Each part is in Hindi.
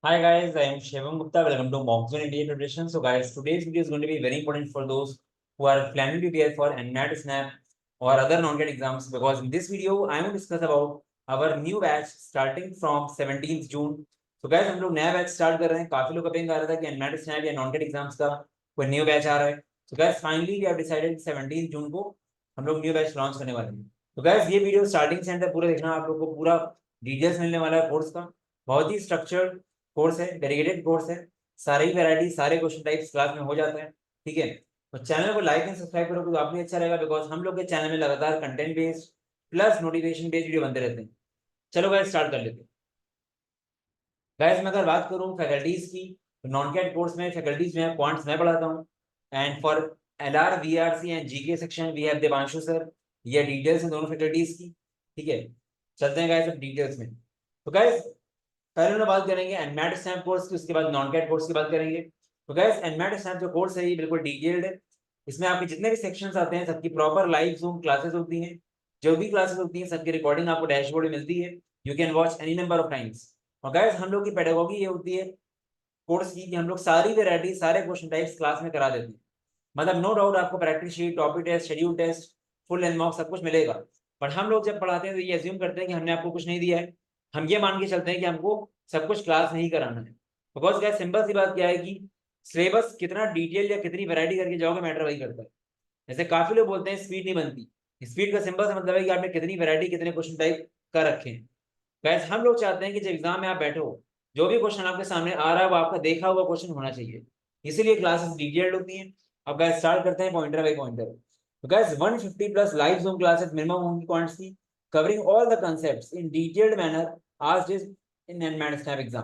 Hi guys, I am Shivam Gupta. Welcome to Mockzone India Preparation. So guys, today's video is going to be very important for those who are planning to prepare for NMAT, SNAP or other non-GATE exams, because in this video I will discuss about our new batch starting from 17th June. So guys, हम लोग नया बैच स्टार्ट कर रहे हैं. काफी लोग अपेंग आ रहा था कि NMAT, SNAP या non-GATE एग्जाम्स का कोई न्यू बैच आ रहा है. So guys, finally we have decided 17 जून को हम लोग न्यू बैच लॉन्च करने वाले हैं. तो guys, ये वीडियो स्टार्टिंग से एंड तक पूरा देखना, आप लोग को पूरा डिटेल्स मिलने वाला है कोर्स का. बहुत ही स्ट्रक्चर्ड कोर्स है, डेडिकेटेड कोर्स है. सारी वैरायटी, सारे क्वेश्चन टाइप्स क्लास में हो जाते हैं. ठीक है, तो चैनल को लाइक एंड सब्सक्राइब करोगे तो आपको अच्छा रहेगा, बिकॉज हम लोग के चैनल में लगातार content based plus notification based video बनते रहते हैं. चलो गाइस, स्टार्ट कर लेते हैं. गाइस, मैं अगर बात करूं फैकल्टीज की, तो नॉन कैट कोर्स में फैकल्टीज में क्वांट्स मैं पढ़ाता हूं. And for LR, VRC and GK section we have Devanshu sir. ये डिटेल्स हैं दोनों फैकल्टीज की. ठीक है, चलते हैं गाइस अब डिटेल्स में. तो गाइस, पहले हम बात करेंगे एनमैट स्नैप कोर्स की, उसके बाद नॉन कैट कोर्स की बात करेंगे. तो गाइस, एनमैट स्नैप जो कोर्स है ये बिल्कुल डिटेल्ड है. इसमें आपके जितने भी सेक्शंस आते हैं सबकी प्रॉपर लाइव जूम क्लासेस होती हैं. जो भी क्लासेस होती हैं सबकी रिकॉर्डिंग आपको डैशबोर्ड में मिलती है. You can watch any number of times. और गाइस, हम लोग की पेडागोगी ये होती है कोर्स की कि हम लोग सारी वेरायटी, सारे क्वेश्चन टाइप्स क्लास में करा देते हैं. मतलब नो डाउट आपको practice sheet, topic test, schedule test, full and mock सब कुछ मिलेगा. बट हम लोग जब पढ़ाते हैं तो ये अज्यूम करते हैं कि हमने आपको कुछ नहीं दिया है. हम ये मान के चलते हैं कि हमको सब कुछ क्लास नहीं कराना है. बिकॉज क्या, सिंपल सी बात क्या है कि सिलेबस कितना डिटेल या कितनी वैरायटी करके जाओगे मैटर वही करता है. जैसे काफी लोग बोलते हैं स्पीड नहीं बनती. स्पीड का सिंपल सा मतलब है कि आपने कितनी वैरायटी, कितने क्वेश्चन टाइप कर रखे हैं. गैस, हम लोग चाहते हैं कि जब एग्जाम में आप बैठो, जो भी क्वेश्चन आपके सामने आ रहा है वो आपका देखा हुआ क्वेश्चन होना चाहिए. इसीलिए क्लासेस डिटेल्ड होती हैं. अब गैस, स्टार्ट करते हैं पॉइंटर बाय पॉइंटर. तो gas, 150 plus live zoom classes minimum होंगी क्वांट्स की, covering all the concepts in detailed manner आज इन एनमैट स्नैप एग्जाम.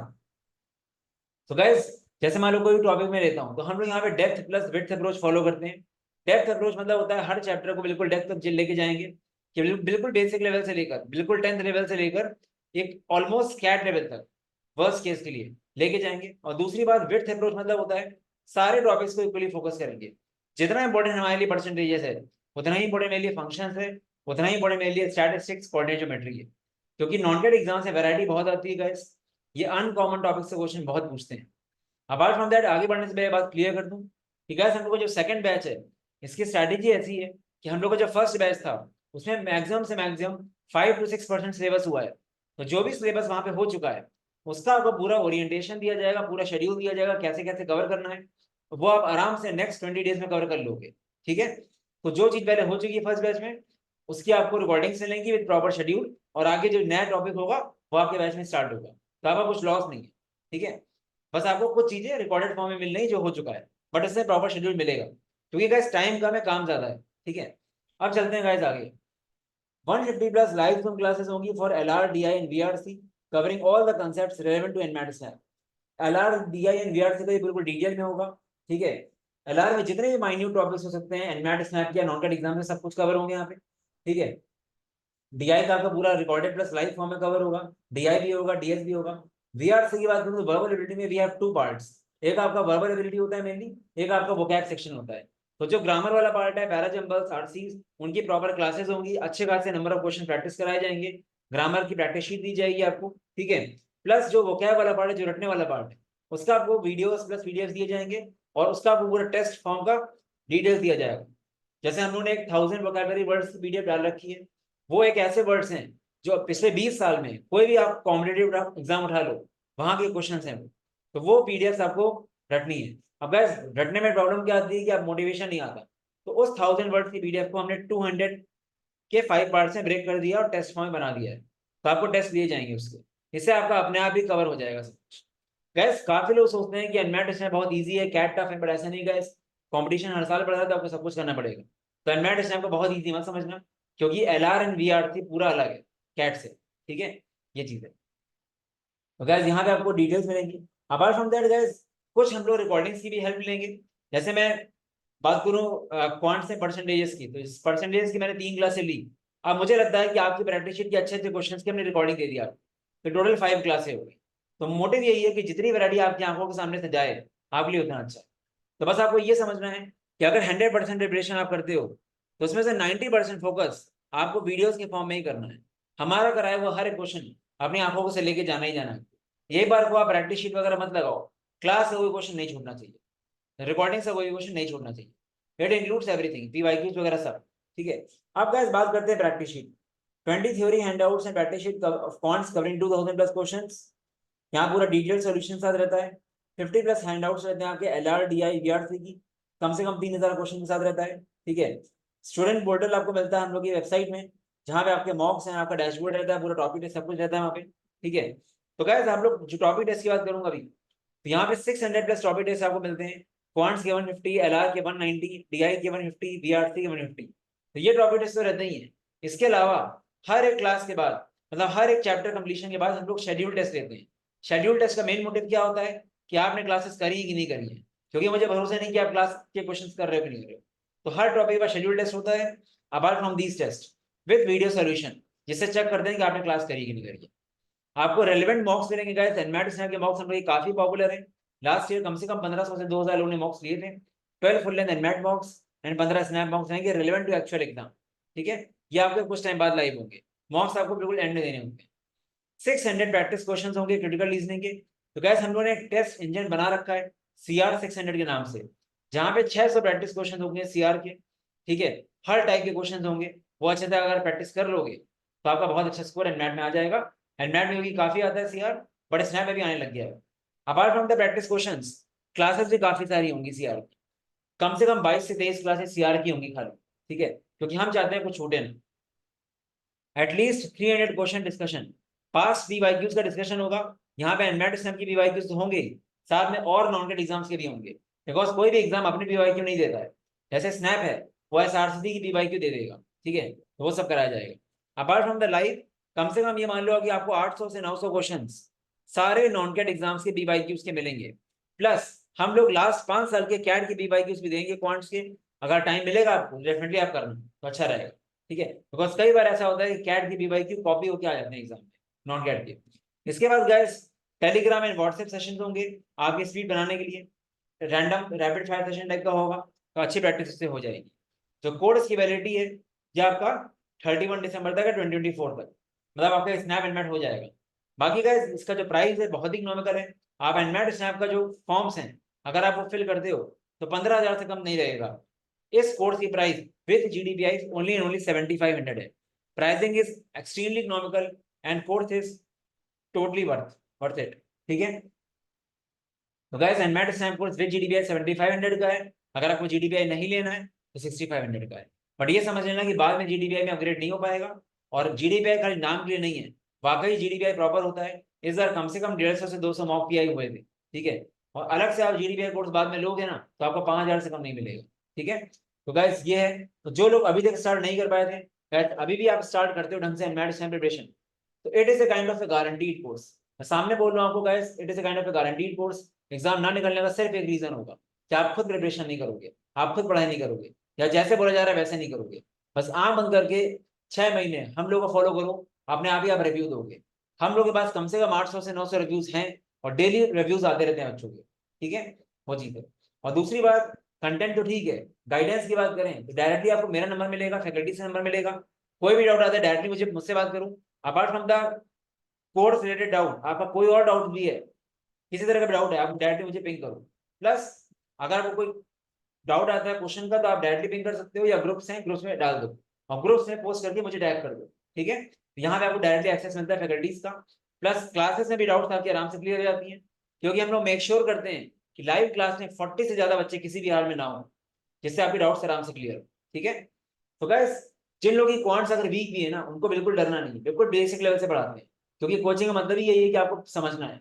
तो गैस, जैसे मान लो कोई टॉपिक में लेता हूं, तो हम लोग यहाँ पे depth plus width approach follow करते हैं. डेप्थ अप्रोच मतलब होता है हर चैप्टर को बिल्कुल डेप्थ तक लेके जाएंगे, कि बिल्कुल बेसिक लेवल से लेकर बिल्कुल 10th लेवल से लेकर एक ऑलमोस्ट कैट लेवल तक वर्स्ट केस के लिए लेके जाएंगे. और दूसरी बात, विड्थ अप्रोच मतलब होता है सारे टॉपिक्स को इक्वली फोकस करेंगे. जितना इंपॉर्टेंट हमारे लिए परसेंटेजेस है, उतना ही इंपॉर्टेंट मेरे लिए फंक्शंस है, उतना ही इंपॉर्टेंट मेरे लिए स्टैटिस्टिक्स, कोऑर्डिनेट ज्योमेट्री है. क्योंकि नॉन कैट एग्जाम से वैरायटी बहुत आती है गाइस. ये अनकॉमन टॉपिक से क्वेश्चन बहुत पूछते हैं. अपार्ट फ्रॉम दैट, आगे बढ़ने से पहले बात क्लियर कर दूं कि गाइस, हम लोग का जो सेकंड बैच है, इसकी स्ट्रैटेजी ऐसी है कि हम लोग का जो फर्स्ट बैच था उसमें मैक्सिमम से मैक्सिमम 5 to 6% सिलेबस हुआ है. तो जो भी सिलेबस वहां पे हो चुका है उसका आपको पूरा ओरिएंटेशन दिया जाएगा, पूरा शेड्यूल दिया जाएगा, कैसे कैसे कवर करना है. वो आप आराम से नेक्स्ट 20 डेज में कवर कर लोगे. ठीक है, तो जो चीज पहले हो चुकी है फर्स्ट बैच में, उसकी आपको रिकॉर्डिंग्स मिलेंगी विद प्रॉपर शेड्यूल, और आगे जो नया टॉपिक होगा वो आपके बैच में स्टार्ट होगा. तो आपका कुछ लॉस नहीं है. ठीक है, बस आपको कुछ चीजें रिकॉर्डेड फॉर्म में मिल रही जो हो चुका है, बट इससे प्रॉपर शेड्यूल मिलेगा, क्योंकि गाइस टाइम कम है, काम ज्यादा है. ठीक है, अब चलते हैं गाइस आगे. 150 प्लस लाइव जूम क्लासेस होंगी for LR, DI and VRC, covering all the concepts relevant to NMAT SNAP. LR, DI and VRC का ये बिल्कुल डिटेल में होगा. ठीक है, एलआर में जितने भी माइन्यूट टॉपिक्स हो सकते हैं एनमैट स्नैप या नॉन कैट एग्जाम में सब कुछ कवर होंगे यहाँ पे. ठीक है, डीआई का आपका पूरा रिकॉर्डेड प्लस लाइव फॉर्म में कवर होगा, डीआई भी होगा, डीएस भी होगा. वीआरसी की बात करूं तो वर्बल एबिलिटी में वी हैव टू पार्ट्स. एक आपका वर्बल एबिलिटी होता है मेनली, एक आपका वोकैब सेक्शन होता है. तो जो ग्रामर वाला पार्ट है, पैराजम्बल्स, आरसीज, उनकी प्रॉपर क्लासेस होंगी, अच्छे खासे नंबर ऑफ क्वेश्चन प्रैक्टिस कराए जाएंगे, ग्रामर की प्रैक्टिस शीट दी जाएगी आपको. ठीक है, प्लस जो वोकैब वाला पार्ट है, जो रटने वाला पार्ट है, उसका आपको वीडियोस प्लस पीडीएफ दिए जाएंगे, और उसका आपको पूरा टेस्ट फॉर्म का डिटेल्स दिया जाएगा. जैसे हम लोगों ने एक 1000 वोकैबुलरी वर्ड्स की पीडीएफ डाल रखी है. वो एक ऐसे वर्ड्स हैं जो पिछले 20 साल में कोई भी आप कॉम्पिटेटिव एग्जाम उठा लो, वहां के क्वेश्चन हैं वो. तो वो पीडीएफ आपको रटनी है. अब गैस, रटने में प्रॉब्लम क्या आती है कि आप मोटिवेशन नहीं आता. तो उस 1000 वर्ड की पीडीएफ को हमने 200 के 5 पार्ट में ब्रेक कर दिया और टेस्ट फॉर्म में बना दिया है. तो आपको टेस्ट दिए जाएंगे उसके. इससे आपका अपने आप ही कवर हो जाएगा सब कुछ. गैस, काफी लोग सोचते हैं कि एनमैट टेस्ट बहुत ईजी है, कैट टफ है, बट ऐसा नहीं गैस. कंपटीशन हर साल बढ़ता है तो आपको सब कुछ करना पड़ेगा. तो एनमैट टेस्ट को बहुत ईजी मत समझना, क्योंकि एलआर एंड वीआरसी पूरा अलग है कैट से. ठीक है, ये चीज है. तो गैस, यहाँ पे आपको डिटेल्स मिलेंगी. अपार्ट फ्रॉम दैट गैस, कुछ हम लोग रिकॉर्डिंग्स की भी हेल्प लेंगे. जैसे मैं बात करूँ क्वांट से परसेंटेजेस की, तो इस परसेंटेज की मैंने 3 क्लासें ली. अब मुझे लगता है कि आपकी प्रैक्टिस शीट के अच्छे अच्छे क्वेश्चन की हमने रिकॉर्डिंग दे दिया, तो टोटल 5 क्लासें हो गई. तो मोटिव यही है कि जितनी वैरायटी आपकी आंखों के सामने से जाए आपके लिए उतना अच्छा है. तो बस आपको ये समझना है कि अगर 100% प्रिपरेशन आप करते हो, तो उसमें से 90% फोकस आपको वीडियोस के फॉर्म में ही करना है. हमारा कराए वो हर एक क्वेश्चन अपनी आंखों से लेके जाना ही जाना है. एक बार को आप प्रैक्टिस शीट वगैरह मत लगाओ, क्लास का कोई क्वेश्चन नहीं छूटना चाहिए, रिकॉर्डिंग से कोई क्वेश्चन नहीं छोड़ना चाहिए, इट इंक्लूड्स एवरीथिंग, पीवाईक्यूज वगैरह सब। ठीक है, अब गाइस बात करते हैं practice sheet. 20 theory handouts and practice sheet of quants covering 2000 plus questions. यहाँ पूरा डिटेल सॉल्यूशन साथ रहता है। 50 प्लस हैंडआउट्स रहते हैं आपके एलआर डीआई वीआरसी की, कम से कम 3000 क्वेश्चन के साथ रहता है। ठीक है, स्टूडेंट पोर्टल आपको मिलता है हम लोग की वेबसाइट में, जहाँ पे आपके मॉक्स हैं, आपका डैशबोर्ड रहता है, पूरा टॉपिक टेस्ट सब कुछ रहता है वहाँ पे। ठीक है, तो गाइस आप लोग जो टॉपिक टेस्ट की बात करूंगा अभी, तो यहाँ पे 600 प्लस टॉपिक टेस्ट आपको मिलते हैं। क्वांट्स के 150, एलआर के 190, डीआई के 150, वीआरसी के 150। तो ये टॉपिक टेस्ट तो रहते ही हैं। इसके अलावा हर एक क्लास के बाद, मतलब हर एक चैप्टर कंप्लीशन के बाद हम लोग शेड्यूल टेस्ट लेते हैं। शेड्यूल टेस्ट का मेन मोटिव क्या होता है कि आपने क्लासेस करी है कि नहीं करी है, क्योंकि मुझे भरोसा नहीं कि आप क्लास के क्वेश्चन कर रहे हो कि नहीं कर रहे हो। तो हर टॉपिक का शेड्यूल टेस्ट होता है apart from these test with video solution, जिससे चेक करते हैं कि आपने क्लास करी कि नहीं करी है। आपको रेलेवेंट मॉक्स मिलेंगे गाइस, एनमैट स्नैप के मॉक्स हम लोग काफी पॉपुलर है। लास्ट ईयर कम से कम 1500 से 2000 लोगों ने मॉक्स लिए थे। 12 full length NMAT मॉक्स and 15 snap मॉक्स रहेंगे रेलेवेंट टू एक्चुअल एग्जाम। ठीक है, ये आपके कुछ टाइम बाद लाइव होंगे, मॉक्स आपको बिल्कुल एंड में देने होंगे। 600 प्रैक्टिस क्वेश्चंस होंगे क्रिटिकल रीजनिंग के। तो गैस हम लोगों ने एक टेस्ट इंजन बना रखा है CR 600 के नाम से, जहां पे 600 प्रैक्टिस क्वेश्चन होंगे CR के। ठीक है, हर टाइप के क्वेश्चन होंगे, वो अच्छे से अगर प्रैक्टिस कर लोगे तो आपका बहुत अच्छा स्कोर एनमैट में आ जाएगा। एनमैट में भी काफी आता है CR, बट स्नैप में भी आने लग गया है। Apart from the practice questions, classes भी काफी सारी होंगी CR की, कम से कम 22 से 23 क्लासेस CR की होंगी खाली। ठीक है, क्योंकि हम चाहते हैं कुछ छूटे ना। At least 300 question discussion, past PYQs का डिस्कशन होगा। यहाँ पे एनमैट स्नैप की पीवाईक्यूज तो होंगे, साथ में और नॉन गेट एग्जाम्स के भी होंगे, बिकॉज कोई भी एग्जाम अपनी पीवाईक्यू नहीं देता है। जैसे स्नैप है, वो SRCD की पीवाईक्यू दे देगा। ठीक है, तो वो सब कराया जाएगा। अपार्ट फ्रॉम द लाइव, कम से कम ये मान लो कि आपको 800 से 900 क्वेश्चन सारे नॉन कैट एग्जाम्स के पीवाईक्यूज के मिलेंगे। प्लस हम लोग लास्ट 5 साल के कैट के पीवाईक्यूज भी देंगे क्वांट्स के। अगर टाइम मिलेगा आपको, डेफिनेटली आप करना, तो अच्छा रहेगा। ठीक है, बिकॉज कई बार ऐसा होता है कि कैट की पीवाईक्यू कॉपी होके आ जाते हैं एग्जाम में, नॉन कैट के। इसके बाद guys Telegram and WhatsApp session होंगे आपकी स्पीड बनाने के लिए। Random rapid fire session type का होगा, तो अच्छी प्रैक्टिस इससे हो जाएगी। जो कोर्स की वैलिडिटी है ये आपका 31 दिसंबर तक है, 2024 तक, मतलब आपका स्नैप एनमैट हो जाएगा। बाकी गाइस इसका जो प्राइस है बहुत ही इकोनॉमिकल है। आप एनमैट स्नैप का जो फॉर्म्स हैं, अगर आप वो फिल करते हो तो 15,000 से कम नहीं रहेगा। इस कोर्स की price with GDPI only and only 7500 है। Pricing is extremely economical and course is totally worth it. ठीक है, तो guys NMAT snap course with GDPI 7500 का है। अगर आपको GDPI नहीं लेना है तो 6500 का है। बट ये समझ लेना कि बाद में GDPI में अपग्रेड नहीं हो पाएगा, और GDPI खाली नाम के लिए नहीं है, वाकई GDPI प्रॉपर होता है। इस बार कम से कम 150 से 200 मॉक PI हुए थे। ठीक है, और अलग से आप GDPI कोर्स बाद में लोगे ना तो आपको 5000 से कम नहीं मिलेगा। ठीक है, तो गाइस ये है। तो जो लोग अभी तक स्टार्ट नहीं कर पाए थे, गाइस अभी भी आप स्टार्ट करते हो ढंग से एनमैट स्नैप प्रिपरेशन, तो it is a kind of a guaranteed course. मैं सामने बोल रहा हूँ आपको guys, it is a kind of a guaranteed course. Exam ना निकलने का सिर्फ एक रीजन होगा कि आप खुद प्रिपरेशन नहीं करोगे, आप खुद पढ़ाई नहीं करोगे, या जैसे बोला जा रहा है वैसे नहीं करोगे। बस आंख बंद करके 6 महीने हम लोग को फॉलो करो, अपने आप ही आप रिव्यू दोगे। हम लोग के पास कम से कम 800 से 900 रिव्यूज हैं, और डेली रिव्यूज आते रहते हैं बच्चों के। ठीक है, वो चीज है। और दूसरी बात, कंटेंट तो ठीक है, गाइडेंस की बात करें तो डायरेक्टली आपको मेरा नंबर मिलेगा, फैकल्टी से नंबर मिलेगा। कोई भी डाउट आता है डायरेक्टली मुझसे बात करूँ। Apart from the course related doubt, आपका कोई और डाउट भी है, किसी तरह का डाउट है, आप डायरेक्टली मुझे पिंग करो। प्लस अगर आपको कोई डाउट आता है क्वेश्चन का, तो आप डायरेक्टली पिंग कर सकते हो, या ग्रुप्स हैं, ग्रुप्स में डाल दो, और ग्रुप्स में पोस्ट करके मुझे टैग कर दो। ठीक है, यहाँ पे आपको डायरेक्टली एक्सेस मिलता है फैकल्टीज का। प्लस क्लासेस में भी डाउट्स आपके आराम से क्लियर हो जाती हैं, क्योंकि हम लोग मेक श्योर करते हैं कि लाइव क्लास में 40 से ज्यादा बच्चे किसी भी हाल में ना हो, जिससे आपके डाउट्स आराम से क्लियर हो। ठीक है, तो गाइस जिन लोगों की क्वांट्स अगर वीक भी है ना, उनको बिल्कुल डरना नहीं है, बिल्कुल बेसिक लेवल से पढ़ाते हैं, क्योंकि कोचिंग का मतलब ही यही है कि आपको समझना है।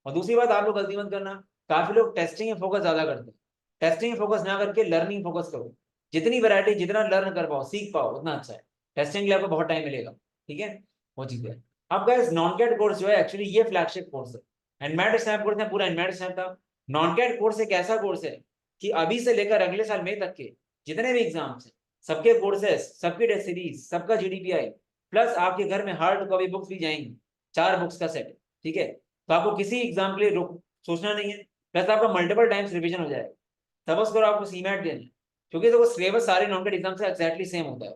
और दूसरी बात, आप लोग गलती मत करना, काफी लोग टेस्टिंग में फोकस ज्यादा करते हैं। टेस्टिंग में फोकस ना करके लर्निंग फोकस करो। जितनी वैरायटी, जितना लर्न कर पाओ, सीख पाओ, उतना अच्छा है। टेस्टिंग के लिए आपको बहुत टाइम मिलेगा। ठीक है, वो चीज है। अब गाइस नॉन कैट कोर्स जो है, एक्चुअली ये फ्लैगशिप कोर्स है। एनमैट स्नैप कोर्स है, पूरा एनमैट स्नैप था। नॉन कैट कोर्स एक ऐसा कोर्स है कि अभी से लेकर अगले साल मई तक के जितने भी एग्जाम्स हैं, सबके कोर्सेस, सबकी टेस्ट सीरीज, सबका GDPI, प्लस आपके घर में हार्ड कॉपी बुक्स भी जाएंगी, 4 बुक्स का सेट। ठीक है, तो आपको किसी एग्जाम के लिए रुक सोचना नहीं है। प्लस आपका मल्टीपल टाइम्स रिवीजन हो जाएगा। सपोज करो आपको सीमैट देना है, क्योंकि देखो सिलेबस सारे नॉन कैट एग्जाम से एक्जैक्टली सेम होता है,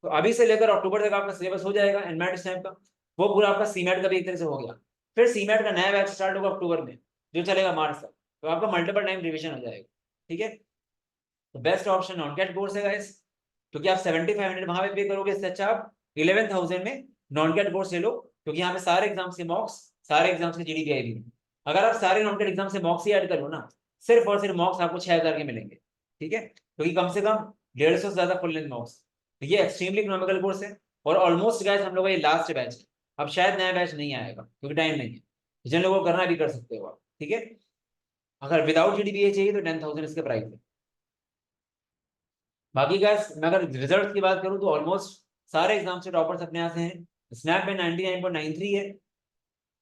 तो अभी से लेकर अक्टूबर तक आपका सिलेबस हो जाएगा एनमैट स्नैप का। वो पूरा आपका सीमैट का भी एक तरह से हो गया। फिर सीमेट का नया बैच स्टार्ट होगा अक्टूबर में, जो चलेगा मार्च तक, तो आपका मल्टीपल टाइम रिविजन हो जाएगा। ठीक है, तो best option non CAT course है गाइस, क्योंकि आप 7500 वहां पे पे करोगे, इससे अच्छा आप 11,000 में नॉन कैट कोर्स ले लो, क्योंकि यहाँ पे सारे एग्जाम्स के मॉक्स, सारे एग्जाम्स के जीडीपीआई भी है। अगर आप सारे नॉन कैट एग्जाम से मॉक्स ही ऐड कर लो ना, सिर्फ और सिर्फ मॉक्स आपको 6,000 के मिलेंगे। ठीक है, क्योंकि कम से कम 150 से ज्यादा फुल लेंथ मॉक्स। तो ये एक्सट्रीमली इकोनॉमिकल कोर्स है, और ऑलमोस्ट गाइस हम लोग का ये लास्ट बैच है। अब शायद नया बैच नहीं आएगा क्योंकि टाइम नहीं है, जिन लोगों को करना भी कर सकते हो आप। ठीक है, अगर विदाउट जीडीपीआई चाहिए तो 10,000 इसके प्राइस है। बाकी गाइस मैं अगर रिजल्ट की बात करूं तो ऑलमोस्ट सारे एग्जाम से टॉपर्स अपने यहाँ से हैं। स्नैप में 99.93 है,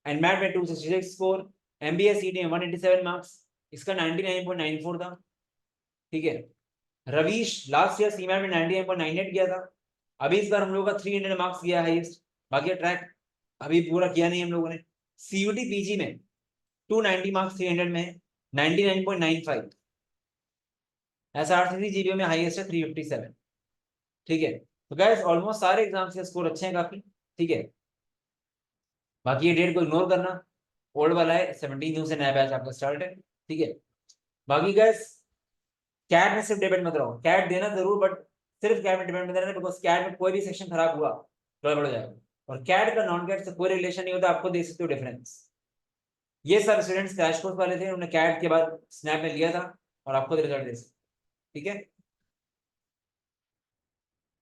एनमैट में 266 स्कोर, एमबीए सीटी में 187 मार्क्स, इसका 99.94 था। ठीक है, रवीश लास्ट ईयर सीमैट में 99.98 किया था, अभी इस बार हम लोगों का 300 मार्क्स किया हाईएस्ट। बाकी ट्रैक अभी पूरा किया नहीं हम लोगों ने। सीयूटी पीजी में 290 मार्क्स 300 में है, 99.95। एसआरसीसी जीबीओ में हाईएस्ट है 357। ठीक है, तो गाइस ऑलमोस्ट सारे एग्जाम्स के स्कोर अच्छे हैं काफी। ठीक है, बाकी ये डेट को इग्नोर करना, ओल्ड वाला है, 17 जून से नया बैच आपका स्टार्ट है। ठीक है, बाकी गाइस कैट में सिर्फ डिपेंड मत रहो, कैट देना जरूर, बट सिर्फ कैट में डिपेंड मत रहना, बिकॉज कैट में कोई भी सेक्शन खराब हुआ तो गड़बड़ हो जाएगा, और कैट का नॉन कैट से कोई रिलेशन नहीं होता, आपको देख सकते हो डिफरेंस। ये सब स्टूडेंट्स क्रैश कोर्स वाले थे, उन्होंने कैट के बाद स्नैप में लिया था, और आपको रिजल्ट दे सकते। ठीक है,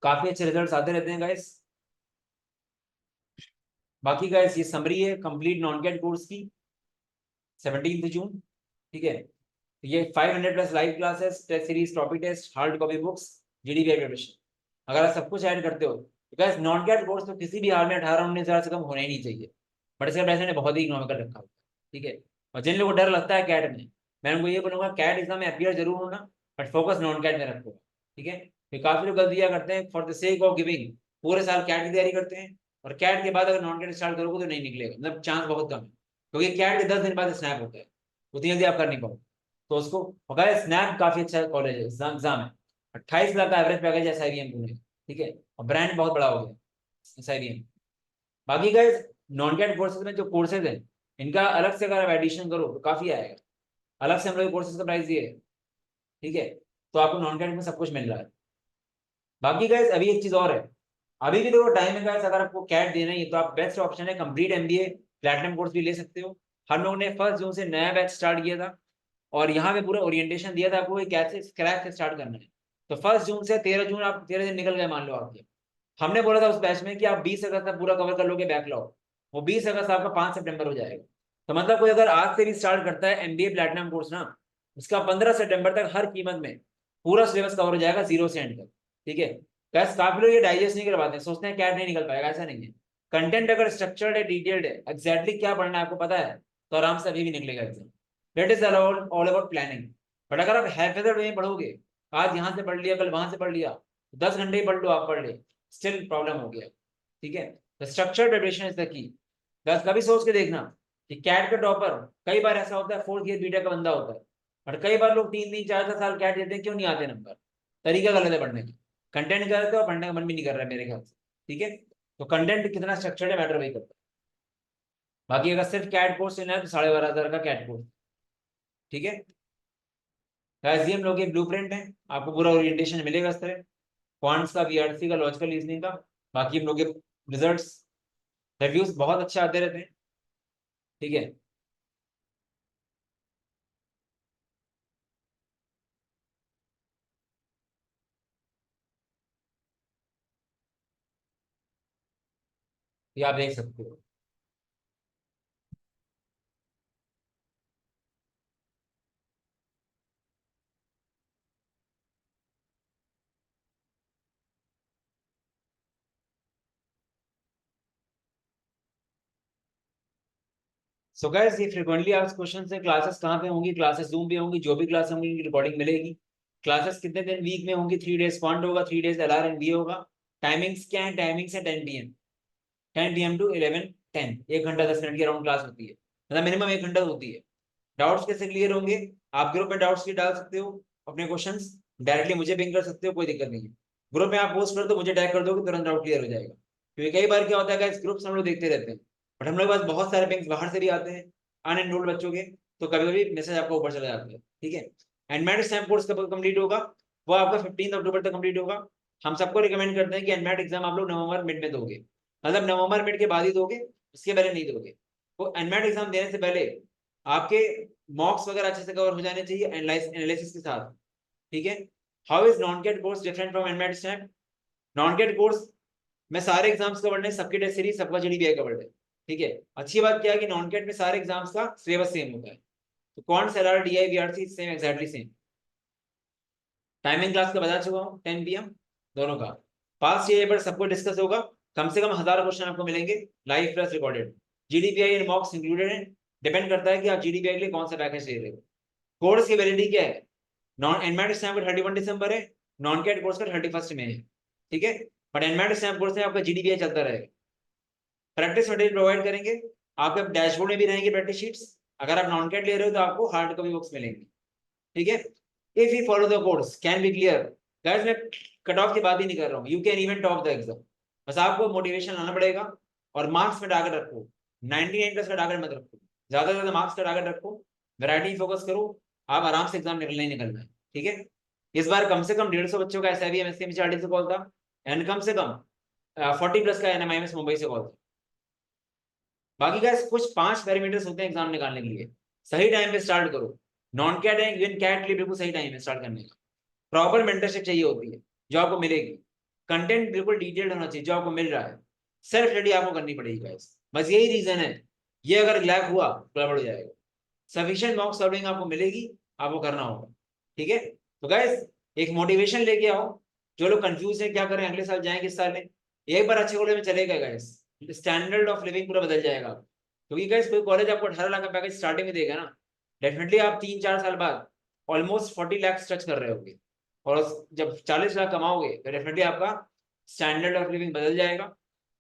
काफी अच्छे रिजल्ट आते रहते हैं गाइस। बाकी गाइस ये समरी है कंप्लीट नॉन कैट कोर्स की, 17 जून। ठीक है, ये 500 plus live classes, test series, topic test, hard copy books, GDPI preparation, अगर आप सब कुछ ऐड करते हो तो गाइस नॉन कैट कोर्स तो किसी भी हाल में 18-19 हज़ार से कम होना ही नहीं चाहिए, बट इसका पैसे ने बहुत ही इकोनॉमिकल रखा हुआ है। ठीक है, और जिन लोगों को डर लगता है कैट में, मैं उनको ये बोलूंगा कैट एग्जाम में अपियर जरूर होना, बट फोकस नॉन कैट में रखो। ठीक है, फिर काफी लोग गलतियां करते हैं for the sake of giving, पूरे साल कैट की तैयारी करते हैं, और कैट के बाद अगर नॉन कैट स्टार्ट करोगे तो नहीं निकलेगा, मतलब चांस बहुत कम है, क्योंकि कैट के 10 दिन बाद स्नैप होता है, उतनी जल्दी आप कर नहीं पाओगे। तो उसको वगैरह स्नैप काफी अच्छा कॉलेज है, एग्जाम है, 28 लाख का एवरेज पैकेज है SIBM पुणे। ठीक है, और ब्रांड बहुत बड़ा हो गया SIBM। बाकी गाइस नॉन कैट कोर्सेज में जो कोर्सेज है, इनका अलग से अगर आप एडिशन करो तो काफी आएगा, अलग से हम लोग कोर्सेज का प्राइस ये है। ठीक है, तो आपको नॉन कैट में सब कुछ मिल रहा है। बाकी गाइस अभी एक चीज और है, अभी भी देखो टाइम है गाइस, अगर आपको कैट देना ही है तो आप बेस्ट ऑप्शन है कंप्लीट एमबीए प्लैटिनम कोर्स भी ले सकते हो। हम लोगों ने 1 जून से नया बैच स्टार्ट किया था, और यहाँ पे पूरा ओरिएंटेशन दिया था आपको कैसे स्क्रैच से स्टार्ट करना है। तो 1 जून से 13 जून, आप 13 दिन निकल गए मान लो आपके। हमने बोला था उस बैच में कि आप 20 अगस्त तक पूरा कवर कर लोगे बैकलॉग, वो 20 अगस्त आपका 5 सितंबर हो जाएगा। तो मतलब कोई अगर आज से भी स्टार्ट करता है एमबीए प्लैटिनम कोर्स ना, उसका 15 सितंबर तक हर कीमत में पूरा सिलेबस कवर हो जाएगा, जीरो से एंड तक। ठीक है, बस काफी लोग ये डाइजेस्ट नहीं करवाते हैं, सोचते हैं कैट नहीं निकल पाएगा, ऐसा नहीं है। कंटेंट अगर स्ट्रक्चर्ड है, डिटेल्ड है, एग्जैक्टली क्या पढ़ना है आपको पता है, तो आराम से अभी भी निकलेगा exam. That is all about planning. But अगर आप हैफेजर्ड वे में पढ़ोगे, आज यहाँ से पढ़ लिया कल वहां से पढ़ लिया, 10 घंटे ही पढ़ लो, आप पढ़ ले, स्टिल प्रॉब्लम हो गया। ठीक है, तो structure preparation is the key. बस कभी सोच के देखना कि कैट का टॉपर कई बार ऐसा होता है 4th ईयर बीटेक का बंदा होता है, और कई बार लोग 3-3 4-4 साल कैट देते हैं, क्यों नहीं आते नंबर, तरीका गलत है पढ़ने का, कंटेंट गलत है और पढ़ने का मन भी नहीं कर रहा है मेरे ख्याल से। ठीक है, तो कंटेंट कितना स्ट्रक्चर्ड है मैटर वही करता है। बाकी अगर सिर्फ कैट कोर्स लेना है तो 12,500 का कैट कोर्स। ठीक है, गाइस ये हम लोग के ब्लूप्रिंट है, आपको पूरा ओरिएंटेशन मिलेगा इस तरह, क्वांट्स का, वीआरसी का, लॉजिकल रीजनिंग का। बाकी हम लोग के रिजल्ट्स, रिव्यूज बहुत अच्छे आते रहते हैं। ठीक है, ये आप देख सकते हो। सो गाइस ये फ्रीक्वेंटली आस्क्ड क्वेश्चन है, क्लासेस कहाँ पे होंगी, क्लासेस जूम पे होंगी, जो भी क्लास होंगी इनकी रिकॉर्डिंग मिलेगी। क्लासेस कितने दिन वीक में होंगी, 3 डेज क्वांट होगा, 3 डेज एलआर एंड बी होगा। टाइमिंग्स क्या है, टाइमिंग्स है 10 PM, 10 PM टू 11:10, 1 घंटा 10 मिनट की अराउंड क्लास होती है, मतलब मिनिमम 1 घंटा होती है। डाउट्स कैसे क्लियर होंगे, आप ग्रुप में डाउट्स की डाल सकते हो, अपने क्वेश्चंस डायरेक्टली मुझे पिंग कर सकते हो, कोई दिक्कत नहीं है। ग्रुप में आप पोस्ट कर दो, मुझे टैग कर दो कि तुरंत डाउट क्लियर हो जाएगा, क्योंकि कई बार क्या होता है गाइस, ग्रुप्स हम लोग देखते रहते हैं, बट हम लोग के पास बहुत सारे पिंग्स बाहर से भी आते हैं अनएनरोल्ड बच्चों के, तो कभी कभी मैसेज आपका ऊपर चला जाता है, ठीक है। एनमैट स्नैप कोर्स कब कंप्लीट होगा, वो आपका 15 अक्टूबर तक कंप्लीट होगा। हम सबको रिकमेंड करते हैं कि एनमैट एग्जाम आप लोग नवंबर मिड में दोगे, मतलब नवंबर मिड के बाद ही दोगे, उसके पहले नहीं दोगे। तो एनमैट एग्जाम देने से पहले आपके मॉक्स वगैरह अच्छे से कवर हो जाने चाहिए एनालिसिस के साथ, ठीक है। How is non CAT course different from NMAT SNAP? Non CAT course में सारे एग्जाम्स कवर्ड है, सबकी टेस्ट सीरीज, सबका जीडीपीआई कवर्ड है, ठीक है। अच्छी बात क्या है कि नॉन कैट में सारे एग्जाम्स का सिलेबस सेम होता है, तो कौन सा DI BRC same, exactly same. Timing class का बता चुका हूँ 10 PM दोनों का। पास्ट ईयर पर सबको डिस्कस होगा, कम से कम 1000 क्वेश्चन आपको मिलेंगे live plus recorded, GDPI and मॉक्स included है। डिपेंड करता है कि आप जीडीपीआई के लिए कौन सा पैकेज ले रहे हो। कोर्स की वैलिडिटी क्या है, नॉन एनमैट स्टैम्प का 31 दिसंबर है, नॉन कैट कोर्स का 31 में है, ठीक है। बट एनमैट स्टैम्प कोर्स में आपका जीडीपीआई चलता रहेगा। प्रैक्टिस मटेरियल प्रोवाइड करेंगे, आपके डैशबोर्ड में भी रहेंगे प्रैक्टिस शीट्स। अगर आप नॉन कैट ले रहे हो तो आपको हार्ड कॉपी बुक्स मिलेंगी, ठीक है। If you follow the course can be clear, guys मैं कट ऑफ की बात ही नहीं कर रहा हूँ, you can even top the exam. बस आपको मोटिवेशन लाना पड़ेगा और मार्क्स में टारगेट रखो, 99+ का टारगेट मत रखो, ज्यादा से ज्यादा मार्क्स का टारगेट रखो, वैरायटी फोकस करो, आप आराम से एग्जाम निकलना ही निकलना है, ठीक है। इस बार कम से कम 150 बच्चों का एसआईबी एमएससी से कॉल था, एंड कम से कम 40+ का एनएमआईएमएस मुंबई से कॉल था। बाकी गाइस कुछ 5 पैरामीटर्स होते हैं एग्जाम निकालने के लिए। सही टाइम पे स्टार्ट करो, नॉन कैट है इवन कैट के लिए बिल्कुल सही टाइम है स्टार्ट करने का। प्रॉपर मेंटरशिप चाहिए होती है जो आपको मिलेगी, कंटेंट बिल्कुल डिटेल्ड होना चाहिए जो आपको मिल रहा है, सेल्फ स्टडी आपको करनी पड़ेगी गाइस, बस यही रीजन है। ये अगर लैग हुआ तो गड़बड़ हो जाएगा। सफिशिएंट मॉक सॉल्विंग आपको मिलेगी, आपको करना होगा, ठीक है। तो गाइस एक मोटिवेशन लेके आओ, जो लोग कंफ्यूज है क्या करें अगले साल जाएं किस साल है, एक बार अच्छे कॉलेज में चले गए गाइस, स्टैंडर्ड ऑफ लिविंग पूरा बदल जाएगा। क्योंकि गाइस कोई कॉलेज आपको 18 लाख का पैकेज स्टार्टिंग में देगा ना, डेफिनेटली आप 3-4 साल बाद ऑलमोस्ट 40 लाख टच कर रहे होगे, और जब 40 लाख कमाओगे तो डेफिनेटली आपका स्टैंडर्ड ऑफ लिविंग बदल जाएगा,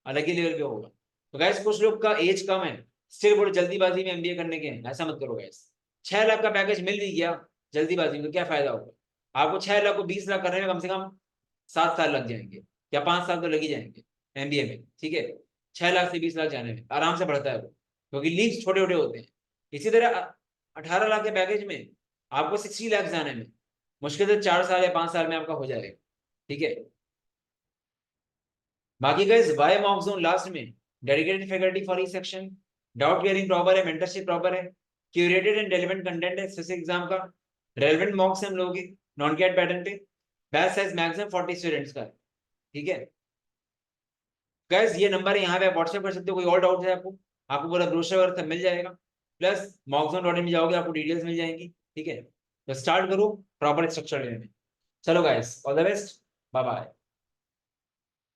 अलग ही लेवल पे होगा। तो गाइस कुछ लोग का एज कम है, स्टिल बड़ी जल्दीबाजी में एमबीए करने के हैं, ऐसा मत करो गाइस। 6 लाख का पैकेज मिल भी गया जल्दीबाजी में तो क्या फायदा होगा, आपको 6 लाख को 20 लाख करने में कम से कम 7 साल लग जाएंगे, या 5 साल तो लग ही जाएंगे एमबीए में, ठीक है। 6 लाख से 20 लाख जाने में आराम से बढ़ता है वो, क्योंकि लीव्स छोटे छोटे होते हैं। इसी तरह 18 लाख के पैकेज में आपको 60 लाख जाने में मुश्किल से 4 साल या 5 साल में आपका हो जाएगा, ठीक है। बाकी guys why mock zone last में dedicated faculty for each section, doubt clearing proper है, मेंटरशिप प्रॉपर है, क्यूरेटेड एंड रेलेवेंट कंटेंट है स्पेसिफिक एग्जाम का, रेलेवेंट मॉक्स हम लोगे नॉन कैट पैटर्न पे, बैच साइज मैक्सिमम 40 स्टूडेंट्स का, ठीक है। गाइस ये नंबर है, यहाँ पे आप व्हाट्सएप कर सकते हो, कोई और डाउट है आपको, आपको पूरा ब्रोशर वगैरह सब मिल जाएगा, प्लस मॉकजोन.in में जाओगे आपको डिटेल्स मिल जाएंगी, ठीक है। तो स्टार्ट करो प्रॉपर स्ट्रक्चर लेने में। चलो guys all the best, bye bye.